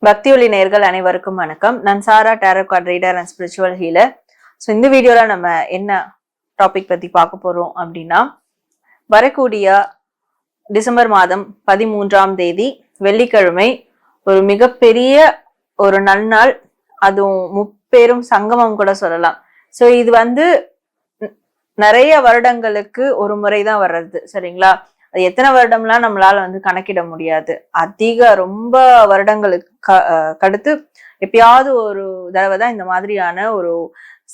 பக்தி ஒளி நேயர்கள் அனைவருக்கும் வணக்கம். நான் Sarah tarot card reader and spiritual healer. So இந்த வீடியோல நம்ம என்ன டாபிக் பத்தி பார்க்க போறோம் அப்படின்னா, வரக்கூடிய டிசம்பர் மாதம் 13ஆம் தேதி வெள்ளிக்கிழமை ஒரு மிகப்பெரிய ஒரு நன்னாள், அதுவும் முப்பெரும் சங்கமம் கூட சொல்லலாம். ஸோ இது நிறைய வருடங்களுக்கு ஒரு முறைதான் வர்றது, சரிங்களா? அது எத்தனை வருடம்லாம் நம்மளால கணக்கிட முடியாது. ரொம்ப வருடங்களுக்கு கடுத்து எப்பயாவது ஒரு தடவை தான் இந்த மாதிரியான ஒரு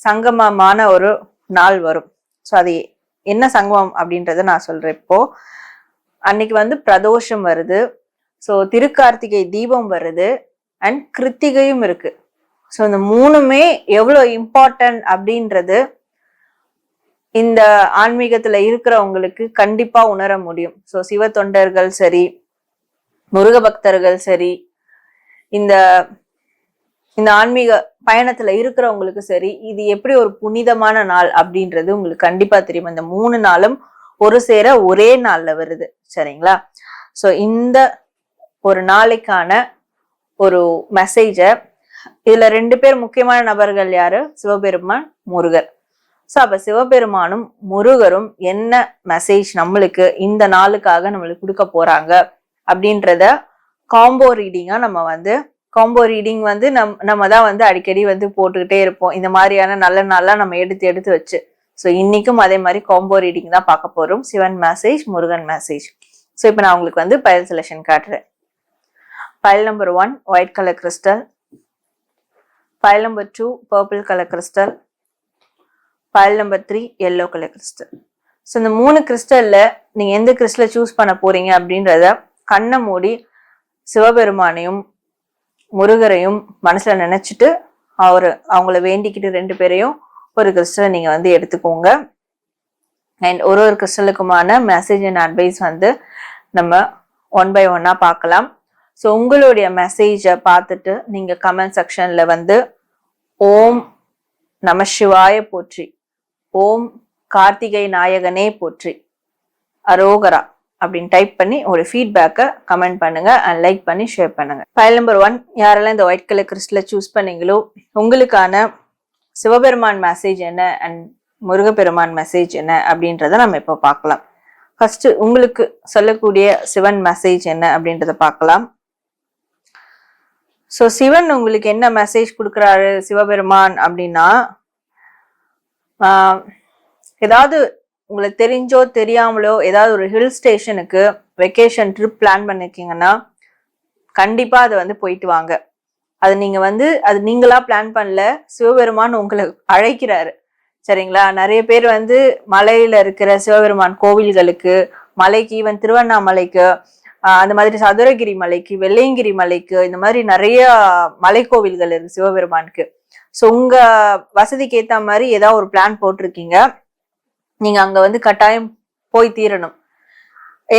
சங்கமமான ஒரு நாள் வரும். ஸோ அது என்ன சங்கமம் அப்படின்றத நான் சொல்றேன். இப்போ அன்னைக்கு பிரதோஷம் வருது, ஸோ திருக்கார்த்திகை தீபம் வருது, அண்ட் கிருத்திகையும் இருக்கு. ஸோ இந்த மூணுமே எவ்வளவு இம்பார்ட்டன்ட் அப்படின்றது இந்த ஆன்மீகத்துல இருக்கிறவங்களுக்கு கண்டிப்பா உணர முடியும். ஸோ சிவ தொண்டர்கள் சரி, முருக பக்தர்கள் சரி, இந்த இந்த ஆன்மீக பயணத்துல இருக்கிறவங்களுக்கு சரி, இது எப்படி ஒரு புனிதமான நாள் அப்படின்றது உங்களுக்கு கண்டிப்பா தெரியும். இந்த 3 நாளும் ஒரு சேர ஒரே நாள்ல வருது, சரிங்களா? ஸோ இந்த ஒரு நாளைக்கான ஒரு மெசேஜ இதுல 2 பேர் முக்கியமான நபர்கள் யாரு? சிவபெருமான், முருகர். ஸோ அப்ப சிவபெருமானும் முருகரும் என்ன மெசேஜ் நம்மளுக்கு இந்த நாளுக்காக நம்மளுக்கு கொடுக்க போறாங்க அப்படின்றத காம்போ ரீடிங்கா காம்போ ரீடிங் நம்ம தான் அடிக்கடி போட்டுக்கிட்டே இருப்போம். இந்த மாதிரியான நல்ல நாள்லாம் நம்ம எடுத்து வச்சு. ஸோ இன்னைக்கும் அதே மாதிரி காம்போ ரீடிங் தான் பார்க்க போறோம். Sivan message, Murugan message. So இப்போ நான் உங்களுக்கு பயல் செலெக்ஷன் காட்டுறேன். பயல் நம்பர் 1 ஒயிட் கலர் கிறிஸ்டல், பயல் நம்பர் 2 பர்பிள் கலர் கிறிஸ்டல், பயல் number 3 yellow colour crystal. So இந்த 3 கிறிஸ்டல்ல நீங்க எந்த கிறிஸ்டலை சூஸ் பண்ண போறீங்க அப்படின்றத கண்ணை மூடி சிவபெருமானையும் முருகரையும் மனசுல நினைச்சிட்டு அவங்கள வேண்டிக்கிட்டு 2 பேரையும் ஒரு கிறிஸ்டலை நீங்க எடுத்துக்கோங்க. அண்ட் ஒரு கிறிஸ்டலுக்குமான மெசேஜ் அண்ட் அட்வைஸ் நம்ம 1 by 1 பார்க்கலாம். ஸோ உங்களுடைய மெசேஜை பார்த்துட்டு நீங்க கமெண்ட் செக்ஷன்ல ஓம் நம சிவாய போற்றி, ஓம் கார்த்திகை நாயகனே போற்றி, அரோகரா அப்படின்னு டைப் பண்ணி ஒரு ஃபீட்பேக்கை கமெண்ட் பண்ணுங்க அண்ட் லைக் பண்ணி ஷேர் பண்ணுங்க. ஃபைல் நம்பர் 1 யாரெல்லாம் இந்த ஒயிட் கலர் கிறிஸ்டலை சூஸ் பண்ணீங்களோ உங்களுக்கான சிவபெருமான் மெசேஜ் என்ன அண்ட் முருகப்பெருமான் மெசேஜ் என்ன அப்படின்றத நம்ம இப்போ பார்க்கலாம். ஃபர்ஸ்ட் உங்களுக்கு சொல்லக்கூடிய சிவன் மெசேஜ் என்ன அப்படின்றத பார்க்கலாம். ஸோ சிவன் உங்களுக்கு என்ன மெசேஜ் கொடுக்குறாரு சிவபெருமான் அப்படின்னா, ஏதாவது உங்களுக்கு தெரிஞ்சோ தெரியாமலோ ஏதாவது ஒரு ஹில் ஸ்டேஷனுக்கு வெக்கேஷன் ட்ரிப் பிளான் பண்ணிருக்கீங்கன்னா கண்டிப்பா அது போயிட்டு வாங்க. அது நீங்க அது நீங்களா பிளான் பண்ணல, சிவபெருமான் உங்களை அழைக்கிறாரு, சரிங்களா? நிறைய பேர் மலையில இருக்கிற சிவபெருமான் கோவில்களுக்கு, மலைக்கு, ஈவன் திருவண்ணாமலைக்கு, அந்த மாதிரி சதுரகிரி மலைக்கு, வெள்ளையங்கிரி மலைக்கு, இந்த மாதிரி நிறைய மலை கோவில்கள் இருக்கு சிவபெருமானுக்கு. ஸோ உங்க வசதிக்கு ஏத்த மாதிரி ஏதாவது ஒரு பிளான் போட்டிருக்கீங்க, நீங்க அங்க கட்டாயம் போய் தீரணும்.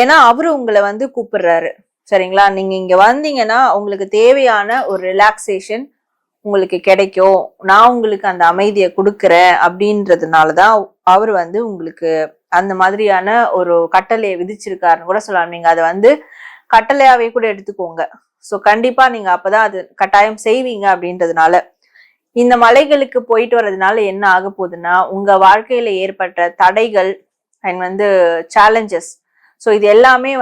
ஏன்னா அவரு உங்களை கூப்பிடுறாரு, சரிங்களா? நீங்க இங்க வந்தீங்கன்னா உங்களுக்கு தேவையான ஒரு ரிலாக்ஸேஷன் உங்களுக்கு கிடைக்கும், நான் உங்களுக்கு அந்த அமைதியை கொடுக்குறேன் அப்படின்றதுனாலதான் அவரு உங்களுக்கு அந்த மாதிரியான ஒரு கட்டளையை விதிச்சிருக்காருன்னு கூட சொல்லலாம். நீங்க அதை கட்டளையாவே கூட எடுத்துக்கோங்க. ஸோ கண்டிப்பா நீங்க அப்பதான் அது கட்டாயம் செய்வீங்க அப்படின்றதுனால. இந்த மலைகளுக்கு போயிட்டு வர்றதுனால என்ன ஆக போகுதுன்னா, உங்க வாழ்க்கையில ஏற்பட்ட தடைகள் அண்ட் சேலஞ்சஸ், ஸோ இது எல்லாமே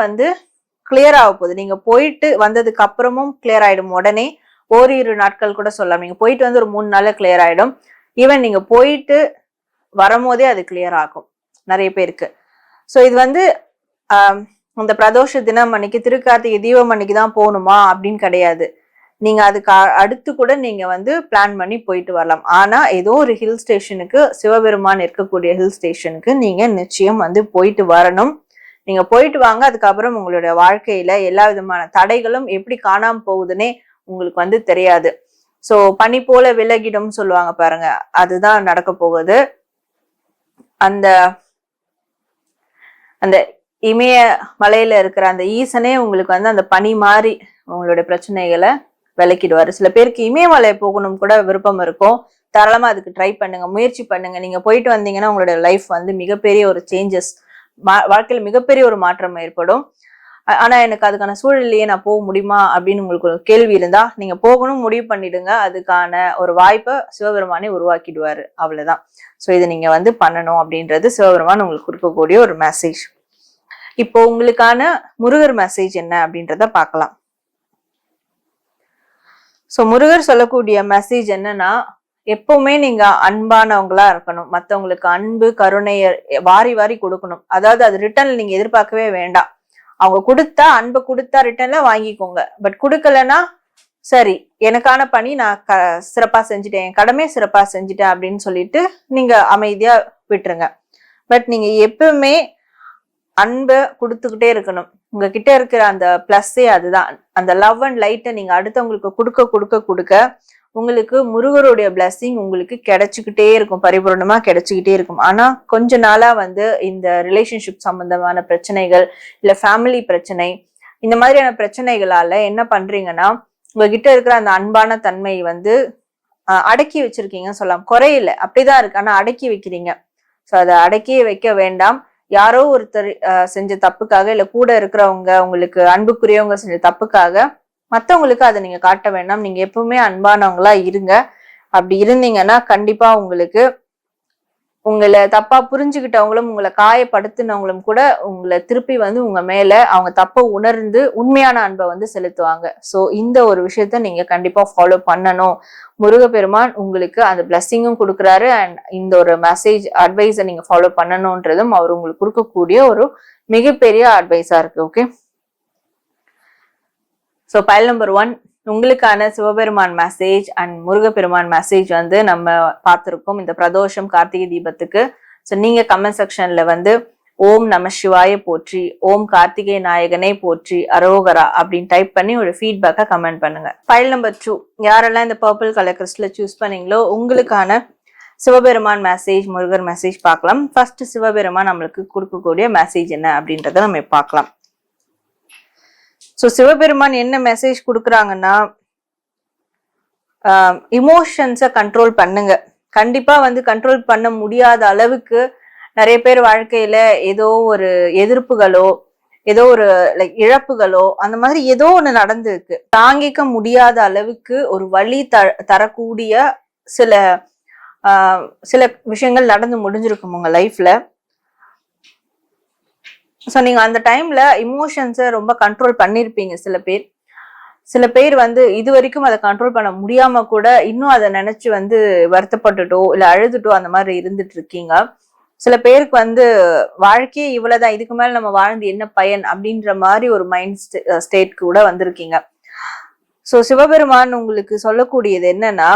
கிளியர் ஆக போகுது. நீங்க போயிட்டு வந்ததுக்கு அப்புறமும் கிளியர் ஆயிடும். உடனே ஓரிரு நாட்கள் கூட சொல்லலாம். நீங்க போயிட்டு ஒரு 3 நாள்ல கிளியர் ஆயிடும். ஈவன் நீங்க போயிட்டு வரும்போதே அது கிளியர் ஆகும் நிறைய பேருக்கு. ஸோ இது அந்த பிரதோஷ தினம் அன்னைக்கு, திருக்கார்த்திகை தீபம் அன்னைக்கு தான் போகணுமா அப்படின்னு கிடையாது. நீங்க அதுக்கு அடுத்து கூட நீங்க பிளான் பண்ணி போயிட்டு வரலாம். ஆனா ஏதோ ஒரு ஹில் ஸ்டேஷனுக்கு, சிவபெருமான் இருக்கக்கூடிய ஹில் ஸ்டேஷனுக்கு நீங்க நிச்சயம் போயிட்டு வரணும். நீங்க போயிட்டு வாங்க. அதுக்கப்புறம் உங்களுடைய வாழ்க்கையில எல்லா விதமான தடைகளும் எப்படி காணாம போகுதுன்னே உங்களுக்கு தெரியாது. சோ பனி போல விலகிடும் சொல்லுவாங்க பாருங்க, அதுதான் நடக்க போகுது. அந்த அந்த இமய மலையில இருக்கிற அந்த ஈசனே உங்களுக்கு அந்த பனி மாதிரி உங்களுடைய பிரச்சனைகளை விலக்கிடுவாரு. சில பேருக்கு இமயமலை போகணும் கூட விருப்பம் இருக்கும், தாராளமா அதுக்கு ட்ரை பண்ணுங்க, முயற்சி பண்ணுங்க. நீங்க போயிட்டு வந்தீங்கன்னா உங்களுடைய லைஃப் மிகப்பெரிய ஒரு சேஞ்சஸ், வாழ்க்கையில மிகப்பெரிய ஒரு மாற்றம் ஏற்படும். ஆனா எனக்கு அதுக்கான சூழலையே நான் போக முடியுமா அப்படின்னு உங்களுக்கு ஒரு கேள்வி இருந்தா நீங்க போகணும் முடிவு பண்ணிடுங்க. அதுக்கான ஒரு வாய்ப்பை சிவபெருமானே உருவாக்கிடுவாரு. அவ்வளவுதான். சோ இதை நீங்க வந்து பண்ணணும் அப்படின்றது சிவபெருமான் உங்களுக்கு கொடுக்கக்கூடிய ஒரு மெசேஜ். இப்போ உங்களுக்கான முருகர் மெசேஜ் என்ன அப்படின்றத பார்க்கலாம். சோ முருகர் சொல்லக்கூடிய மெசேஜ் என்னன்னா, எப்பவுமே நீங்க அன்பானவங்களா இருக்கணும். மத்தவங்களுக்கு அன்பு கருணைய வாரி வாரி கொடுக்கணும். அதாவது அது ரிட்டர்ன் நீங்க எதிர்பார்க்கவே வேண்டாம். அவங்க கொடுத்தா அன்பை கொடுத்தா ரிட்டர்ன்ல வாங்கிக்கோங்க. பட் கொடுக்கலன்னா சரி, எனக்கான பணி நான் சிறப்பா செஞ்சுட்டேன், என் கடமையை சிறப்பா செஞ்சுட்டேன் அப்படின்னு சொல்லிட்டு நீங்க அமைதியா விட்டுருங்க. பட் நீங்க எப்பவுமே அன்பை கொடுத்துக்கிட்டே இருக்கணும். உங்ககிட்ட இருக்கிற அந்த பிளஸ்ஸே அதுதான். அந்த லவ் அண்ட் லைட்டை நீங்க அடுத்தவங்களுக்கு கொடுக்க கொடுக்க கொடுக்க உங்களுக்கு முருகருடைய பிளஸ்ஸிங் உங்களுக்கு கிடைச்சுக்கிட்டே இருக்கும், பரிபூர்ணமா கிடைச்சுக்கிட்டே இருக்கும். ஆனா கொஞ்ச நாளா வந்து இந்த ரிலேஷன்ஷிப் சம்பந்தமான பிரச்சனைகள், இல்ல ஃபேமிலி பிரச்சனை, இந்த மாதிரியான பிரச்சனைகளால என்ன பண்றீங்கன்னா, உங்ககிட்ட இருக்கிற அந்த அன்பான தன்மை வந்து அடக்கி வச்சிருக்கீங்கன்னு சொல்லலாம். குறையில அப்படிதான் இருக்கு, ஆனா அடக்கி வைக்கிறீங்க. சோ அதை அடக்கி வைக்க வேண்டாம். யாரோ ஒருத்தர் செஞ்ச தப்புக்காக, இல்ல கூட இருக்கிறவங்க உங்களுக்கு அன்புக்குரியவங்க செஞ்ச தப்புக்காக மத்தவங்களுக்கு அதை நீங்க காட்ட வேண்டாம். நீங்க எப்பவுமே அன்பானவங்களா இருங்க. அப்படி இருந்தீங்கன்னா கண்டிப்பா உங்களுக்கு உங்களை தப்பா புரிஞ்சுக்கிட்டவங்களும் உங்களை காயப்படுத்தினவங்களும் கூட உங்களை திருப்பி வந்து உங்க மேல அவங்க தப்ப உணர்ந்து உண்மையான அன்பை வந்து செலுத்துவாங்க. சோ இந்த ஒரு விஷயத்த நீங்க கண்டிப்பா ஃபாலோ பண்ணணும். முருகப்பெருமான் உங்களுக்கு அந்த பிளஸ்ஸிங்கும் கொடுக்குறாரு. அண்ட் இந்த ஒரு மெசேஜ் அட்வைஸை நீங்க ஃபாலோ பண்ணணும்ன்றதும் அவர் உங்களுக்கு கொடுக்கக்கூடிய ஒரு மிகப்பெரிய அட்வைஸா இருக்கு. ஓகே, ஸோ பைல் நம்பர் 1 உங்களுக்கான Sivaperuman message and Murugaperuman message வந்து நம்ம பார்த்திருக்கோம் இந்த பிரதோஷம் கார்த்திகை தீபத்துக்கு. ஸோ நீங்க கமெண்ட் செக்ஷன்ல வந்து ஓம் நம சிவாய போற்றி, ஓம் கார்த்திகை நாயகனே போற்றி, அரோகரா அப்படின்னு டைப் பண்ணி ஒரு ஃபீட்பேக்கை கமெண்ட் பண்ணுங்க. ஃபைல் நம்பர் 2 யாரெல்லாம் இந்த பர்பிள் கலர் கிறிஸ்டலை சூஸ் பண்ணீங்களோ உங்களுக்கான சிவபெருமான் மெசேஜ் முருகர் மெசேஜ் பார்க்கலாம். ஃபர்ஸ்ட் சிவபெருமான் நம்மளுக்கு கொடுக்கக்கூடிய மெசேஜ் என்ன அப்படின்றத நம்ம பார்க்கலாம். ஸோ சிவபெருமான் என்ன மெசேஜ் கொடுக்குறாங்கன்னா, இமோஷன்ஸை கண்ட்ரோல் பண்ணுங்க. கண்டிப்பா வந்து கண்ட்ரோல் பண்ண முடியாத அளவுக்கு நிறைய பேர் வாழ்க்கையில ஏதோ ஒரு எதிர்ப்புகளோ, ஏதோ ஒரு லைக் இழப்புகளோ, அந்த மாதிரி ஏதோ ஒண்ணு நடந்திருக்கு. தாங்கிக்க முடியாத அளவுக்கு ஒரு வலி தரக்கூடிய சில விஷயங்கள் நடந்து முடிஞ்சிருக்கும் உங்க லைஃப்ல. ஸோ நீங்க அந்த டைம்ல இமோஷன்ஸை ரொம்ப கண்ட்ரோல் பண்ணிருப்பீங்க. சில பேர் வந்து இது வரைக்கும் அதை கண்ட்ரோல் பண்ண முடியாம கூட இன்னும் அதை நினைச்சு வந்து வருத்தப்பட்டுட்டோ இல்ல அழுதுட்டோ அந்த மாதிரி இருந்துட்டு இருக்கீங்க. சில பேருக்கு வந்து வாழ்க்கையே இவ்வளவுதான், இதுக்கு மேல நம்ம வாழ்ந்து என்ன பயன் அப்படின்ற மாதிரி ஒரு மைண்ட் ஸ்டேட் கூட வந்திருக்கீங்க. ஸோ சிவபெருமான் உங்களுக்கு சொல்லக்கூடியது என்னன்னா,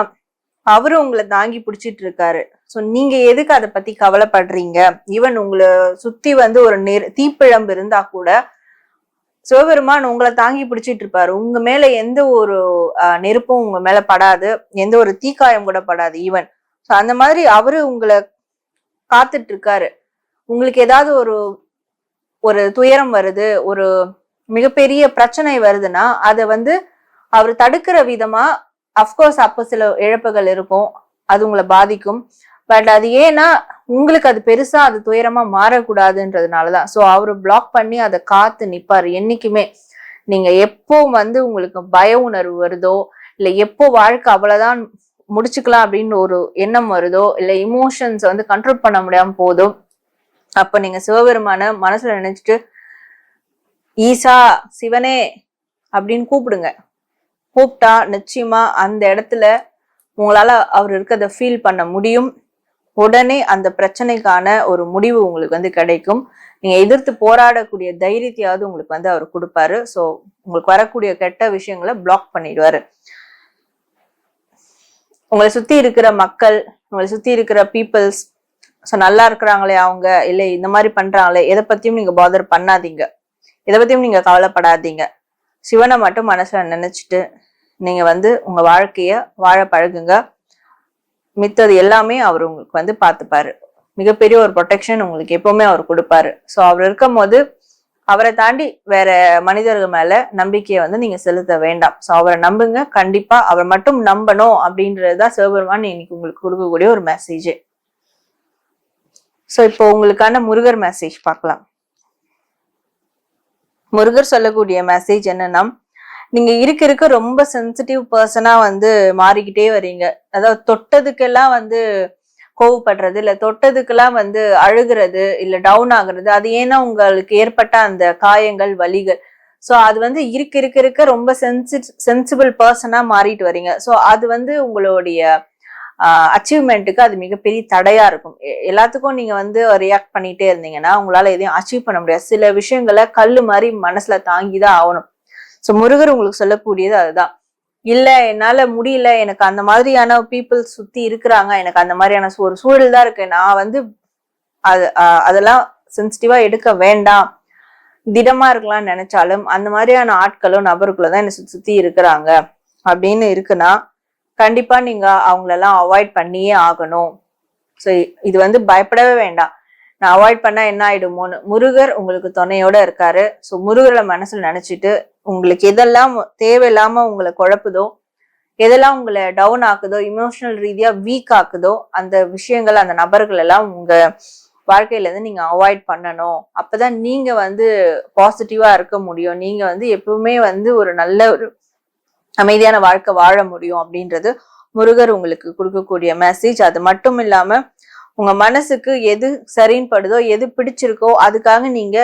அவரும் உங்களை தாங்கி பிடிச்சிட்டு இருக்காரு. சோ நீங்க எதுக்கு அதை பத்தி கவலைப்படுறீங்க? ஈவன் உங்களை சுத்தி வந்து ஒரு தீப்பிழம்பு இருந்தா கூட சிவபெருமான் உங்களை தாங்கி பிடிச்சிட்டு இருப்பாரு. உங்க மேல எந்த ஒரு நெருப்பும் உங்க மேல படாது, எந்த ஒரு தீக்காயம் கூட படாது ஈவன். சோ அந்த மாதிரி அவரு உங்களை காத்துட்டு இருக்காரு. உங்களுக்கு ஏதாவது ஒரு துயரம் வருது, ஒரு மிகப்பெரிய பிரச்சனை வருதுன்னா அதை வந்து அவர் தடுக்கிற விதமா, அப்கோர்ஸ் அப்போ சில இழப்புகள் இருக்கும், அது உங்களை பாதிக்கும். பட் அது ஏன்னா உங்களுக்கு அது பெருசா அது துயரமா மாறக்கூடாதுன்றதுனாலதான். சோ அவரு பிளாக் பண்ணி அதை காத்து நிப்பாரு என்னைக்குமே. நீங்க எப்போ வந்து உங்களுக்கு பய உணர்வு வருதோ, இல்ல எப்போ வாழ்க்கை அவ்வளவுதான் முடிச்சுக்கலாம் அப்படின்னு ஒரு எண்ணம் வருதோ, இல்ல இமோஷன்ஸ் வந்து கண்ட்ரோல் பண்ண முடியாம போதோ, அப்ப நீங்க சிவபெருமான மனசுல நினைச்சிட்டு ஈசா சிவனே அப்படின்னு கூப்பிடுங்க. கூப்பிட்டா நிச்சயமா அந்த இடத்துல உங்களால அவர் இருக்கிறத ஃபீல் பண்ண முடியும். உடனே அந்த பிரச்சனைக்கான ஒரு முடிவு உங்களுக்கு வந்து கிடைக்கும். நீங்க எதிர்த்து போராடக்கூடிய தைரியத்தையாவது உங்களுக்கு வந்து அவர் கொடுப்பாரு. சோ உங்களுக்கு வரக்கூடிய கெட்ட விஷயங்களை பிளாக் பண்ணிடுவாரு. உங்களை சுத்தி இருக்கிற மக்கள், உங்களை சுத்தி இருக்கிற பீப்புள்ஸ் நல்லா இருக்கிறாங்களே அவங்க, இல்லை இந்த மாதிரி பண்றாங்களே, எதை பத்தியும் நீங்க பாதர் பண்ணாதீங்க, எதை பத்தியும் நீங்க கவலைப்படாதீங்க. சிவனை மட்டும் மனசுல நினைச்சிட்டு நீங்க வந்து உங்க வாழ்க்கைய வாழ பழகுங்க. மித்தது எல்லாமே அவர் உங்களுக்கு வந்து பார்த்துப்பாரு. மிகப்பெரிய ஒரு ப்ரொடெக்ஷன் உங்களுக்கு எப்பவுமே அவர் கொடுப்பாரு. ஸோ அவர் இருக்கும் போது அவரை தாண்டி வேற மனிதர்கள் மேல நம்பிக்கையை வந்து நீங்க செலுத்த வேண்டாம். ஸோ அவரை நம்புங்க. கண்டிப்பா அவர் மட்டும் நம்பணும் அப்படின்றதுதான் சிவபெருமான் இன்னைக்கு உங்களுக்கு கொடுக்கக்கூடிய ஒரு மெசேஜ். ஸோ இப்போ உங்களுக்கான முருகர் மெசேஜ் பார்க்கலாம். முருகர் சொல்லக்கூடிய மெசேஜ் என்னன்னா, நீங்க இருக்க இருக்க ரொம்ப சென்சிட்டிவ் பர்சனா வந்து மாறிக்கிட்டே வரீங்க. அதாவது தொட்டதுக்கெல்லாம் வந்து கோவப்படுறது, இல்ல தொட்டதுக்கெல்லாம் வந்து அழுகிறது, இல்ல டவுன் ஆகுறது. அது ஏன்னா உங்களுக்கு ஏற்பட்ட அந்த காயங்கள், வலிகள். சோ அது வந்து இருக்க இருக்க இருக்க ரொம்ப சென்சிபிள் பர்சனா மாறிட்டு வரீங்க. சோ அது வந்து உங்களுடைய அச்சீவ்மெண்ட்டுக்கு அது மிகப்பெரிய தடையா இருக்கும். எல்லாத்துக்கும் நீங்க வந்து ரியாக்ட் பண்ணிட்டே இருந்தீங்கன்னா உங்களால எதையும் அச்சீவ் பண்ண முடியாது. சில விஷயங்களை கல்லு மாதிரி மனசுல தாங்கிதான் ஆகணும். சோ முருகர் உங்களுக்கு சொல்லக்கூடியது அதுதான். இல்ல என்னால முடியல, எனக்கு அந்த மாதிரியான பீப்புள் சுத்தி இருக்கிறாங்க, எனக்கு அந்த மாதிரியான ஒரு சூழல் தான் இருக்கு, நான் வந்து அதெல்லாம் சென்சிட்டிவா எடுக்க வேண்டாம், திடமா இருக்கலாம்னு நினைச்சாலும் அந்த மாதிரியான ஆட்களும் நபர்களும் தான் என்ன சுத்தி இருக்கிறாங்க அப்படின்னு இருக்குன்னா கண்டிப்பா நீங்க அவங்களெல்லாம் அவாய்ட் பண்ணியே ஆகணும். ஸோ இது வந்து பயப்படவே வேண்டாம், நான் அவாய்ட் பண்ணா என்ன ஆயிடுமோன்னு. முருகர் உங்களுக்கு துணையோட இருக்காரு. ஸோ முருகரை மனசுல நினைச்சிட்டு உங்களுக்கு எதெல்லாம் தேவையில்லாம உங்களை குழப்புதோ, எதெல்லாம் உங்களை டவுன் ஆக்குதோ, இமோஷனல் ரீதியா வீக் ஆக்குதோ, அந்த விஷயங்கள் அந்த நபர்கள் எல்லாம் உங்க வாழ்க்கையில இருந்து நீங்க அவாய்ட் பண்ணணும். அப்பதான் நீங்க வந்து பாசிட்டிவா இருக்க முடியும். நீங்க வந்து எப்பவுமே வந்து ஒரு நல்ல ஒரு அமைதியான வாழ்க்கை வாழ முடியும் அப்படின்றது முருகர் உங்களுக்கு கொடுக்கக்கூடிய மெசேஜ். அது மட்டும் இல்லாம உங்க மனசுக்கு எது சரின்னு படுதோ, எது பிடிச்சிருக்கோ அதுக்காக நீங்க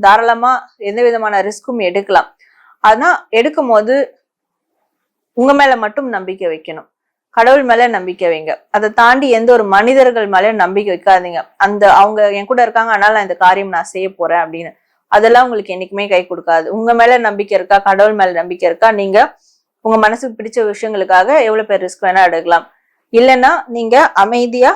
தாராளமா எந்த விதமான ரிஸ்க்கும் எடுக்கலாம். ஆனா எடுக்கும் போது உங்க மேல மட்டும் நம்பிக்கை வைக்கணும். கடவுள் மேல நம்பிக்கை வைங்க. அதை தாண்டி எந்த ஒரு மனிதர்கள் மேல நம்பிக்கை வைக்காதீங்க. அந்த அவங்க என் கூட இருக்காங்க அதனால நான் இந்த காரியம் நான் செய்ய போறேன் அப்படின்னு, அதெல்லாம் உங்களுக்கு என்னைக்குமே கை கொடுக்காது. உங்க மேல நம்பிக்கை இருக்கா, கடவுள் மேல நம்பிக்கை இருக்கா, நீங்க உங்க மனசுக்கு பிடிச்ச விஷயங்களுக்காக எவ்வளவு பேர் ரிஸ்க் வேணா எடுக்கலாம். இல்லைன்னா நீங்க அமைதியா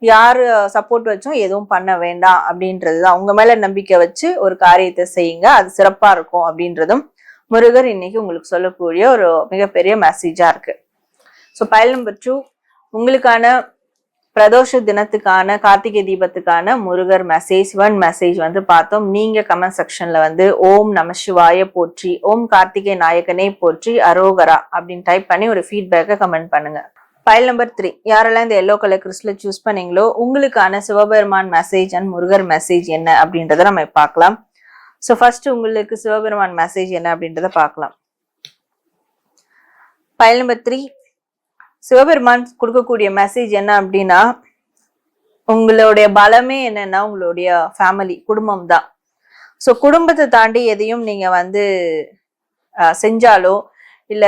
யாரு சப்போர்ட் வச்சும் எதுவும் பண்ண வேண்டாம் அப்படின்றதுதான். உங்க மேல நம்பிக்கை வச்சு ஒரு காரியத்தை செய்யுங்க, அது சிறப்பா இருக்கும் அப்படின்றதும் முருகர் இன்னைக்கு உங்களுக்கு சொல்லக்கூடிய ஒரு மிகப்பெரிய மெசேஜா இருக்கு. ஸோ பைல் நம்பர் 2, உங்களுக்கான பிரதோஷ தினத்துக்கான கார்த்திகை தீபத்துக்கான முருகர் மெசேஜ் மெசேஜ் வந்து பார்த்தோம். நீங்க கமெண்ட் செக்ஷன்ல வந்து ஓம் நம சிவாய போற்றி, ஓம் கார்த்திகை நாயகனே போற்றி, அரோகரா அப்படின்னு டைப் பண்ணி ஒரு ஃபீட்பேக்கை கமெண்ட் பண்ணுங்க. பைல் நம்பர் 3, யாரெல்லாம் இந்த எல்லோ கலர் கிறிஸ்டலை சூஸ் பண்ணீங்களோ உங்களுக்கான Sivaperuman message and Murugar message என்ன அப்படின்றத நம்ம பார்க்கலாம். ஸோ ஃபர்ஸ்ட் உங்களுக்கு சிவபெருமான் மெசேஜ் என்ன அப்படின்றத பார்க்கலாம். பைல் நம்பர் 3, சிவபெருமான் கொடுக்கக்கூடிய மெசேஜ் என்ன அப்படின்னா, உங்களுடைய பலமே என்னன்னா உங்களுடைய ஃபேமிலி, குடும்பம் தான். ஸோ குடும்பத்தை தாண்டி எதையும் நீங்க வந்து செஞ்சாலோ இல்ல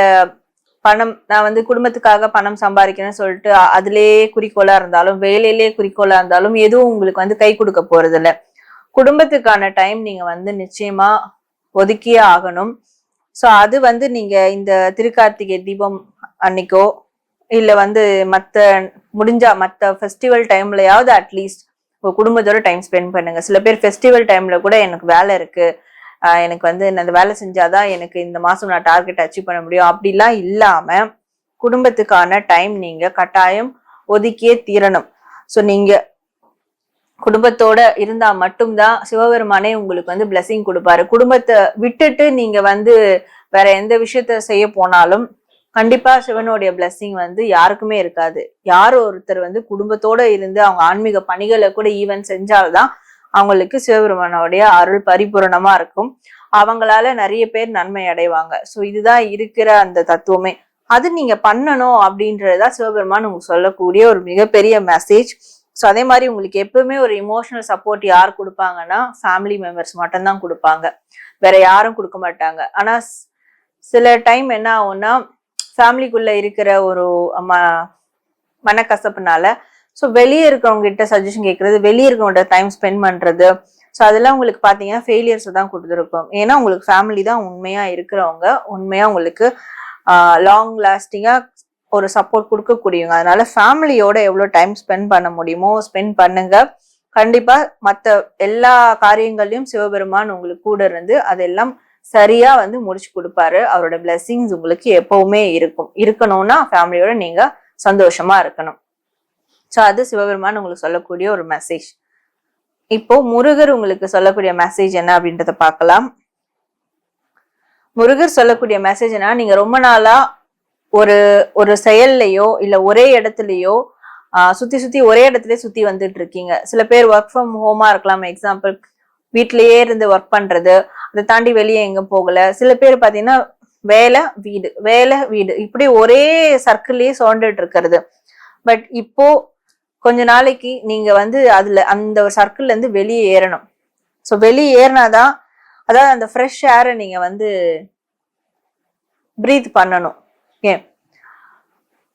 பணம், நான் வந்து குடும்பத்துக்காக பணம் சம்பாதிக்கிறேன்னு சொல்லிட்டு அதுலயே குறிக்கோளா இருந்தாலும், வேலையிலேயே குறிக்கோளா இருந்தாலும் எதுவும் உங்களுக்கு வந்து கை கொடுக்க போறது இல்லை. குடும்பத்துக்கான டைம் நீங்க வந்து நிச்சயமா ஒதுக்கியே ஆகணும். ஸோ அது வந்து நீங்க இந்த திருக்கார்த்திகை தீபம் அன்னைக்கோ இல்ல வந்து மத்த ஃபெஸ்டிவல் டைம்லயாவது அட்லீஸ்ட் உங்க குடும்பத்தோட டைம் ஸ்பெண்ட் பண்ணுங்க. சில பேர் ஃபெஸ்டிவல் டைம்ல கூட எனக்கு வேலை இருக்கு, எனக்கு வந்து அந்த வேலை செஞ்சாதான் எனக்கு இந்த மாசம் நான் டார்கெட் அச்சீவ் பண்ண முடியும் அப்படிலாம் இல்லாம குடும்பத்துக்கான டைம் நீங்க கட்டாயம் ஒதுக்கியே தீரணும். ஸோ நீங்க குடும்பத்தோட இருந்தா மட்டும்தான் சிவபெருமானே உங்களுக்கு வந்து பிளெஸிங் கொடுப்பாரு. குடும்பத்தை விட்டுட்டு நீங்க வந்து வேற எந்த விஷயத்த செய்ய போனாலும் கண்டிப்பா சிவனுடைய பிளெஸிங் வந்து யாருக்குமே இருக்காது. யார் ஒருத்தர் வந்து குடும்பத்தோட இருந்து அவங்க ஆன்மீக பணிகளை கூட ஈவன் செஞ்சால்தான் அவங்களுக்கு சிவபெருமானோடைய அருள் பரிபூரணமா இருக்கும். அவங்களால நிறைய பேர் நன்மை அடைவாங்க. ஸோ இதுதான் இருக்கிற அந்த தத்துவமே. அது நீங்க பண்ணணும் அப்படின்றதுதான் சிவபெருமான் உங்களுக்கு சொல்லக்கூடிய ஒரு மிகப்பெரிய மெசேஜ். ஸோ அதே மாதிரி உங்களுக்கு எப்பவுமே ஒரு இமோஷனல் சப்போர்ட் யார் கொடுப்பாங்கன்னா ஃபேமிலி மெம்பர்ஸ் மட்டும்தான் கொடுப்பாங்க, வேற யாரும் கொடுக்க மாட்டாங்க. ஆனா சில டைம் என்ன ஆகும்னா ஃபேமிலிக்குள்ள இருக்கிற ஒரு மனக்கசப்புனால ஸோ வெளியே இருக்கிறவங்க கிட்ட சஜஷன் கேட்கறது, வெளியே இருக்கிறவங்க டைம் ஸ்பெண்ட் பண்றது, ஸோ அதெல்லாம் உங்களுக்கு பாத்தீங்கன்னா ஃபெயிலியர்ஸ் தான் கொடுத்துருக்கும். ஏன்னா உங்களுக்கு ஃபேமிலி தான் உண்மையா இருக்கிறவங்க, உண்மையா உங்களுக்கு லாங் லாஸ்டிங்கா ஒரு சப்போர்ட் கொடுக்கக்கூடியவங்க. அதனால ஃபேமிலியோட எவ்வளவு டைம் ஸ்பெண்ட் பண்ண முடியுமோ ஸ்பெண்ட் பண்ணுங்க. கண்டிப்பா மற்ற எல்லா காரியங்களையும் சிவபெருமான் உங்களுக்கு கூட இருந்து அதெல்லாம் சரியா வந்து முடிச்சு கொடுப்பாரு. அவரோட பிளெஸிங்ஸ் உங்களுக்கு எப்பவுமே இருக்கணும்னா ஃபேமிலியோட நீங்க சந்தோஷமா இருக்கணும். ஸோ அது சிவபெருமான் உங்களுக்கு சொல்லக்கூடிய ஒரு மெசேஜ். இப்போ முருகர் உங்களுக்கு சொல்லக்கூடிய மெசேஜ் என்ன அப்படின்றத பார்க்கலாம். முருகர் சொல்லக்கூடிய மெசேஜ் என்ன, நீங்க ரொம்ப நாளா ஒரு செயல்லையோ இல்ல ஒரே இடத்துலயோ சுத்தி ஒரே இடத்துலயே சுத்தி வந்துட்டு இருக்கீங்க. சில பேர் ஒர்க் ஃப்ரம் ஹோமா இருக்கலாம். எக்ஸாம்பிள் வீட்லயே இருந்து ஒர்க் பண்றது, அதை தாண்டி வெளியே எங்க போகல. சில பேர் பாத்தீங்கன்னா வேலை வீடு வேலை வீடு இப்படி ஒரே சர்க்கிள்லயே சுரண்டுட்டு இருக்கிறது. பட் இப்போ கொஞ்ச நாளைக்கு நீங்க வந்து அதுல அந்த சர்க்கிள்ல இருந்து வெளியே ஏறணும். ஸோ வெளியே ஏறினாதான், அதாவது அந்த ஃப்ரெஷ் ஏரை நீங்க வந்து பிரீத் பண்ணணும். ஏன்,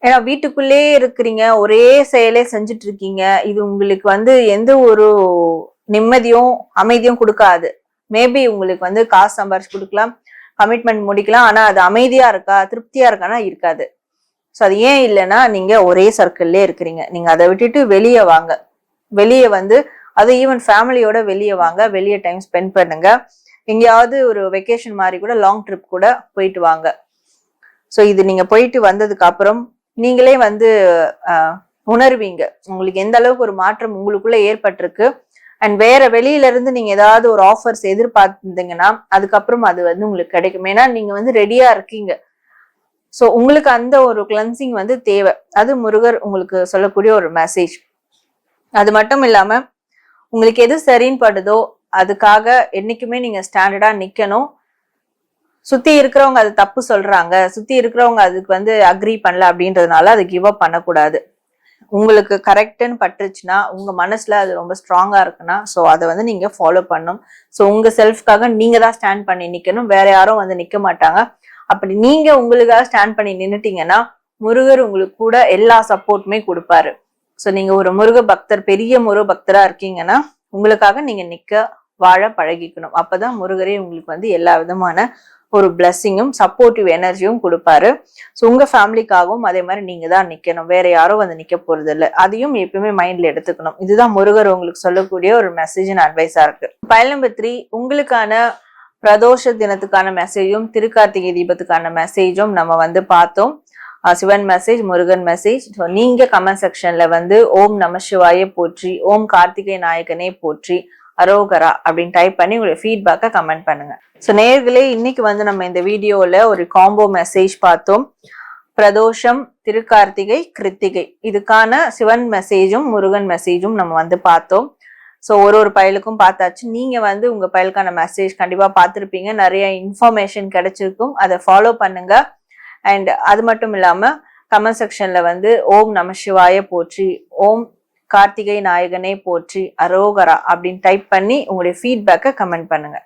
ஏன்னா வீட்டுக்குள்ளே இருக்கிறீங்க, ஒரே செயலே செஞ்சுட்டு இருக்கீங்க. இது உங்களுக்கு வந்து எந்த ஒரு நிம்மதியும் அமைதியும் கொடுக்காது. மேபி உங்களுக்கு வந்து காசு சம்பாரிச்சு கொடுக்கலாம், கமிட்மெண்ட் முடிக்கலாம், ஆனா அது அமைதியா இருக்கா திருப்தியா இருக்கானா இருக்காது. ஸோ அது ஏன் இல்லைன்னா நீங்க ஒரே சர்க்கிள்லே இருக்கிறீங்க. நீங்க அதை விட்டுட்டு வெளியே வாங்க. வெளியே வந்து அது ஈவன் ஃபேமிலியோட வெளியே வாங்க, வெளியே டைம் ஸ்பெண்ட் பண்ணுங்க. எங்கேயாவது ஒரு வெக்கேஷன் மாதிரி கூட லாங் ட்ரிப் கூட போயிட்டு வாங்க. ஸோ இது நீங்க போயிட்டு வந்ததுக்கு அப்புறம் நீங்களே வந்து உணர்வீங்க உங்களுக்கு எந்த அளவுக்கு ஒரு மாற்றம் உங்களுக்குள்ள ஏற்பட்டிருக்கு. அண்ட் வேற வெளியில இருந்து நீங்க ஏதாவது ஒரு ஆஃபர்ஸ் எதிர்பார்த்திருந்தீங்கன்னா அதுக்கப்புறம் அது வந்து உங்களுக்கு கிடைக்கும். ஏன்னா நீங்க வந்து ரெடியா இருக்கீங்க. ஸோ உங்களுக்கு அந்த ஒரு கிளென்சிங் வந்து தேவை. அது முருகர் உங்களுக்கு சொல்லக்கூடிய ஒரு மெசேஜ். அது மட்டும் இல்லாம உங்களுக்கு எது சரின்னு படுதோ அதுக்காக என்னைக்குமே நீங்க ஸ்டாண்டர்டா நிக்கணும். சுத்தி இருக்கிறவங்க அது தப்பு சொல்றாங்க, சுத்தி இருக்கிறவங்க அதுக்கு வந்து அக்ரி பண்ணல அப்படின்றதுனால அது கிவ் அப் பண்ணக்கூடாது. உங்களுக்கு கரெக்ட்னு பட்டுருச்சுன்னா, உங்க மனசுல அது ரொம்ப ஸ்ட்ராங்கா இருக்குன்னா, ஸோ அதை வந்து நீங்க ஃபாலோ பண்ணும். ஸோ உங்க செல்ஃப்காக நீங்க தான் ஸ்டாண்ட் பண்ணி நிக்கணும், வேற யாரும் வந்து நிக்க மாட்டாங்க. அப்படி நீங்க உங்களுக்காக ஸ்டாண்ட் பண்ணி நின்னுட்டீங்கன்னா முருகர் உங்களுக்கு கூட எல்லா சப்போர்ட்டுமே கொடுப்பாரு. ஸோ நீங்க ஒரு முருக பக்தர், பெரிய முருக பக்தரா இருக்கீங்கன்னா உங்களுக்காக நீங்க நிக்க வாழ பழகிக்கணும். அப்பதான் முருகரே உங்களுக்கு வந்து எல்லா விதமான ஒரு பிளஸ்ஸிங்கும் சப்போர்ட்டிவ் எனர்ஜியும் கொடுப்பாரு. ஸோ உங்க ஃபேமிலிக்காகவும் அதே மாதிரி நீங்க தான் நிக்கணும், வேற யாரும் வந்து நிக்க போறது இல்லை. அதையும் எப்பயுமே மைண்ட்ல எடுத்துக்கணும். இதுதான் முருகர் உங்களுக்கு சொல்லக்கூடிய ஒரு மெசேஜ் அண்ட் அட்வைஸா இருக்கு. ஃபைல் நம்பர் 3 உங்களுக்கான பிரதோஷ தினத்துக்கான மெசேஜும் திருக்கார்த்திகை தீபத்துக்கான மெசேஜும் நம்ம வந்து பார்த்தோம். Sivan message, Murugan message. So நீங்க கமெண்ட் செக்ஷன்ல வந்து ஓம் நம சிவாய போற்றி, ஓம் கார்த்திகை நாயகனே போற்றி, அரோகரா அப்படின்னு டைப் பண்ணி உங்களுடைய ஃபீட்பேக்கை கமெண்ட் பண்ணுங்க. ஸோ நேர்களே, இன்னைக்கு வந்து நம்ம இந்த வீடியோல ஒரு காம்போ மெசேஜ் பார்த்தோம். பிரதோஷம், திருக்கார்த்திகை, கிருத்திகை இதுக்கான சிவன் மெசேஜும் முருகன் மெசேஜும் நம்ம வந்து பார்த்தோம். ஸோ ஒரு பயலுக்கும் பார்த்தாச்சு. நீங்க வந்து உங்க பயலுக்கான மெசேஜ் கண்டிப்பா பார்த்துருப்பீங்க, நிறைய இன்ஃபர்மேஷன் கிடைச்சிருக்கும். அதை ஃபாலோ பண்ணுங்க. அண்ட் அது மட்டும் இல்லாம கமெண்ட் செக்ஷன்ல வந்து ஓம் நம சிவாய போற்றி, ஓம் கார்த்திகை நாயகனே போற்றி, அரோகரா அப்படின்னு டைப் பண்ணி உங்களுடைய ஃபீட்பேக்கை கமெண்ட் பண்ணுங்க.